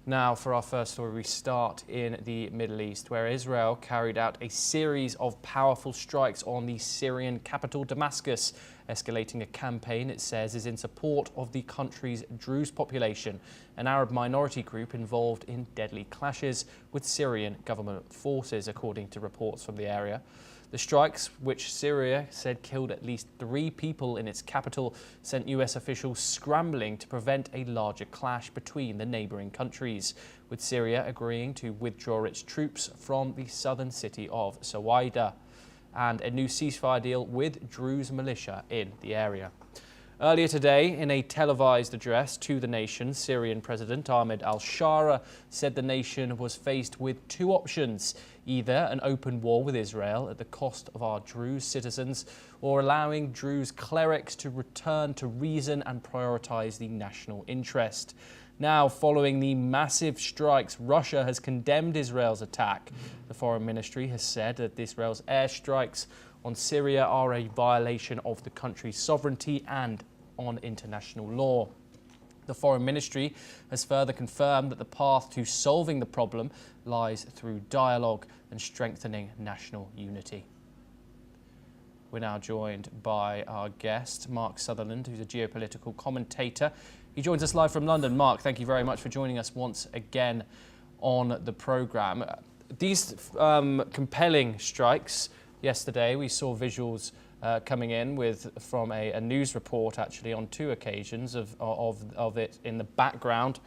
Now, for our first story, we start in the Middle East, where Israel carried out a series of powerful strikes on the Syrian capital, Damascus, escalating a campaign it says is in support of the country's Druze population, an Arab minority group involved in deadly clashes with Syrian government forces, according to reports from the area. The strikes, which Syria said killed at least 3 people in its capital, sent US officials scrambling to prevent a larger clash between the neighbouring countries, with Syria agreeing to withdraw its troops from the southern city of Suwayda and a new ceasefire deal with Druze militia in the area. Earlier today, in a televised address to the nation, Syrian President Ahmed al-Shara said the nation was faced with 2 options: either an open war with Israel at the cost of our Druze citizens, or allowing Druze clerics to return to reason and prioritise the national interest. Now, following the massive strikes, Russia has condemned Israel's attack. The Foreign Ministry has said that Israel's airstrikes on Syria are a violation of the country's sovereignty and on international law. The Foreign Ministry has further confirmed that the path to solving the problem lies through dialogue and strengthening national unity. We're now joined by our guest, Mark Sutherland, who's a geopolitical commentator. He joins us live from London. Mark, thank you very much for joining us once again on the programme. These compelling strikes, yesterday we saw visuals coming in from a news report, actually, on 2 occasions of it in the background.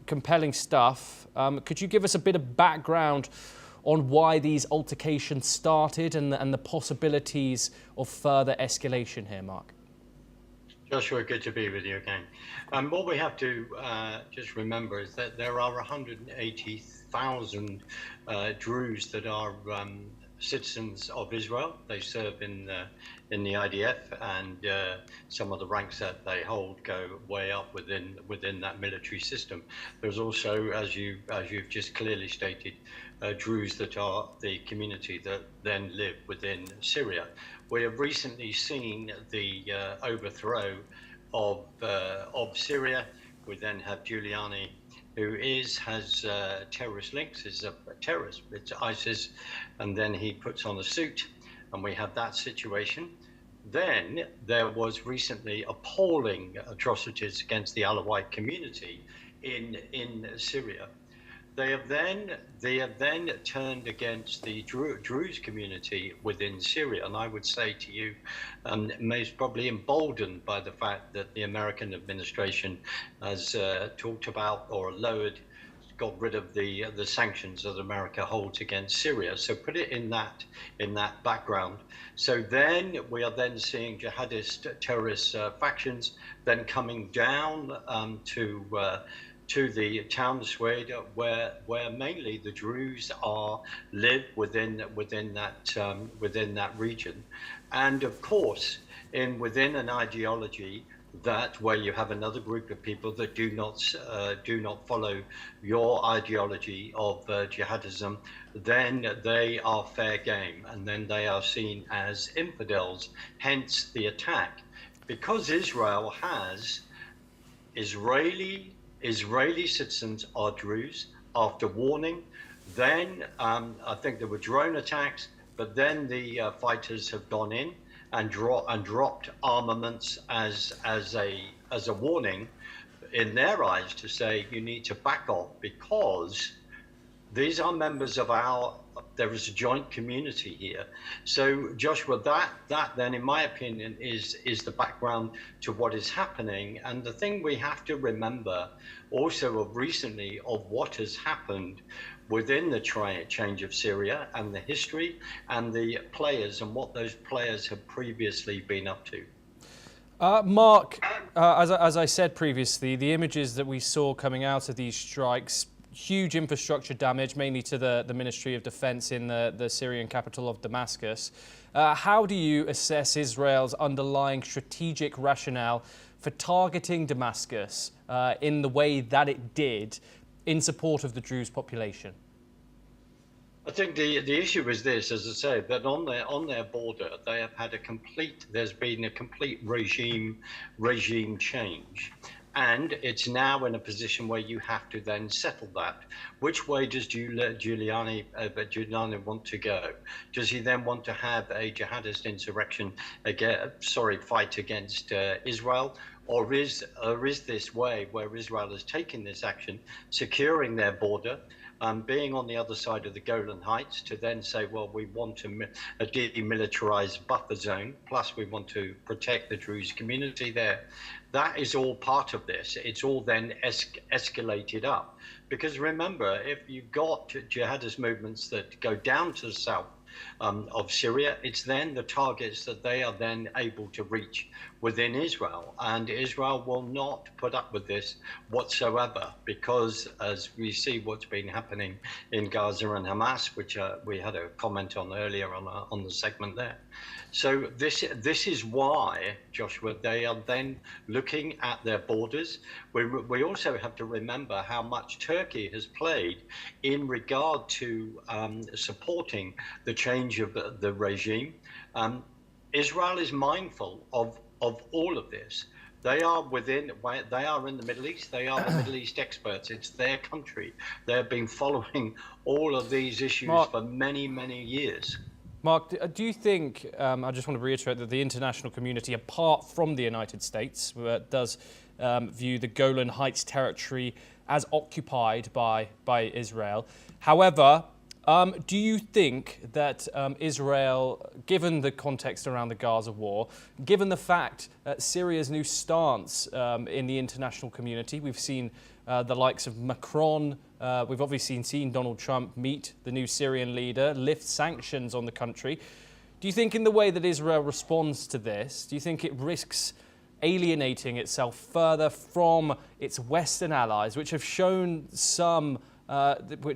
Compelling stuff. Could you give us a bit of background on why these altercations started and the possibilities of further escalation here, Mark? Joshua, good to be with you again. What we have to just remember is that there are 180,000 Druze that are citizens of Israel. They serve in the IDF, and some of the ranks that they hold go way up within that military system. There's also, as you've just clearly stated, Druze that are the community that then live within Syria. We have recently seen the overthrow of Syria. We then have Giuliani, who has terrorist links, is a terrorist, it's ISIS, and then he puts on a suit, and we have that situation. Then there was recently appalling atrocities against the Alawite community in Syria. They have then turned against the Druze community within Syria, and I would say to you, most probably emboldened by the fact that the American administration has talked about or got rid of the sanctions that America holds against Syria. So put it in that background. So then we are then seeing jihadist terrorist factions then coming down to the town of Suwayda, where mainly the Druze live within that region, and of course within an ideology that where you have another group of people that do not follow your ideology of jihadism, then they are fair game, and then they are seen as infidels. Hence the attack, because Israel has Israeli citizens are Druze. After warning, then I think there were drone attacks, but then the fighters have gone in and dropped armaments as a warning in their eyes to say you need to back off, because these are members of there is a joint community here. So Joshua, that then, in my opinion, is the background to what is happening. And the thing we have to remember also of recently of what has happened within the change of Syria and the history and the players and what those players have previously been up to. Mark, as I said previously, the images that we saw coming out of these strikes, huge infrastructure damage, mainly to the Ministry of Defence in the Syrian capital of Damascus. How do you assess Israel's underlying strategic rationale for targeting Damascus in the way that it did in support of the Druze population? I think the issue is this, as I said, that on their border there's been a complete regime change. And it's now in a position where you have to then settle that. Which way does Giuliani want to go? Does he then want to have a jihadist insurrection fight against Israel? Or is this way where Israel is taking this action, securing their border, being on the other side of the Golan Heights, to then say, well, we want a demilitarized buffer zone, plus we want to protect the Druze community there. That is all part of this. It's all then escalated up. Because remember, if you've got jihadist movements that go down to the south of Syria, it's then the targets that they are then able to reach within Israel. And Israel will not put up with this whatsoever, because as we see what's been happening in Gaza and Hamas, which we had a comment on earlier on the segment there. So this is why, Joshua, they are then looking at their borders. We also have to remember how much Turkey has played in regard to supporting the change of the regime. Israel is mindful of all of this. They are in the Middle East. They are the Middle East experts. It's their country. They have been following all of these issues for many, many years. Mark, do you think, I just want to reiterate that the international community, apart from the United States, does view the Golan Heights territory as occupied by Israel. However, do you think that Israel, given the context around the Gaza war, given the fact Syria's new stance in the international community, we've seen the likes of Macron, we've obviously seen Donald Trump meet the new Syrian leader, lift sanctions on the country. Do you think in the way that Israel responds to this, do you think it risks alienating itself further from its Western allies, which have shown some,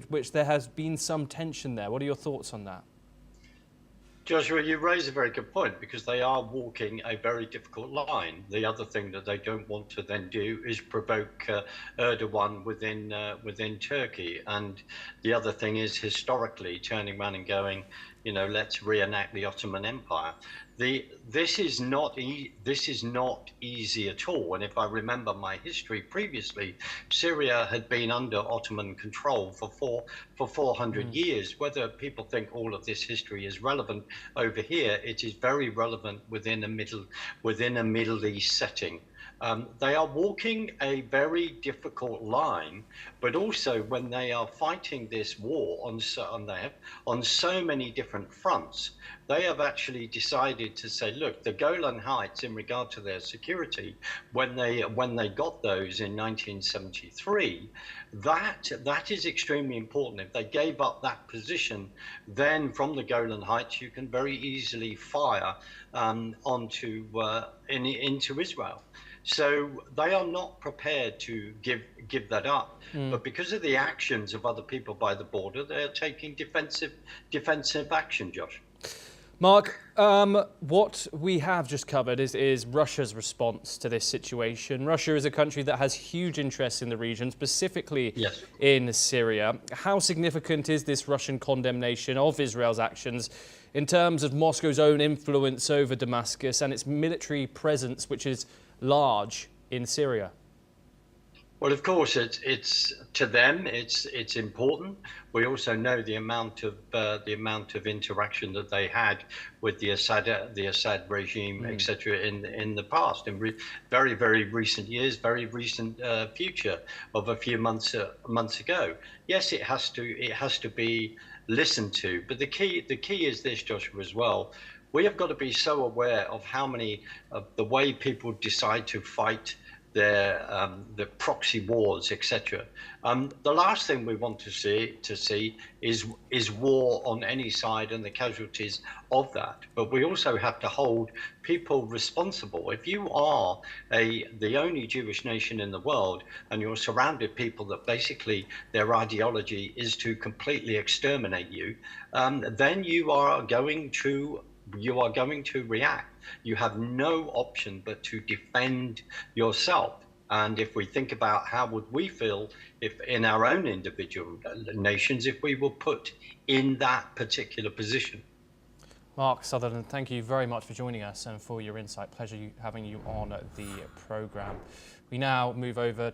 which there has been some tension there? What are your thoughts on that? Joshua, you raise a very good point, because they are walking a very difficult line. The other thing that they don't want to then do is provoke Erdogan within Turkey. And the other thing is historically turning around and going, you know, let's reenact the Ottoman Empire. This is not easy at all. And if I remember my history previously, Syria had been under Ottoman control for 400 years. Whether people think all of this history is relevant over here, it is very relevant within a Middle East setting. They are walking a very difficult line, but also when they are fighting this war on so many different fronts, they have actually decided to say, look, the Golan Heights, in regard to their security, when they got those in 1973, that is extremely important. If they gave up that position, then from the Golan Heights, you can very easily fire into Israel. So they are not prepared to give that up. But because of the actions of other people by the border, they are taking defensive action, Josh. Mark, what we have just covered is Russia's response to this situation. Russia is a country that has huge interests in the region, specifically in Syria. How significant is this Russian condemnation of Israel's actions in terms of Moscow's own influence over Damascus and its military presence, which is large in Syria? Well, of course, it's to them. It's important. We also know the amount of interaction that they had with the Assad regime, etc. in the past, in very, very recent years, very recent future of a few months ago. Yes, it has to be listened to. But the key is this, Joshua, as well. We have got to be so aware of how many of the way people decide to fight the proxy wars, etc. The last thing we want to see is war on any side and the casualties of that. But we also have to hold people responsible. If you are the only Jewish nation in the world and you're surrounded people that basically their ideology is to completely exterminate you, then you are going to react. You have no option but to defend yourself. And if we think about how would we feel if in our own individual nations, if we were put in that particular position. Mark Sutherland, thank you very much for joining us and for your insight. Pleasure having you on the programme. We now move over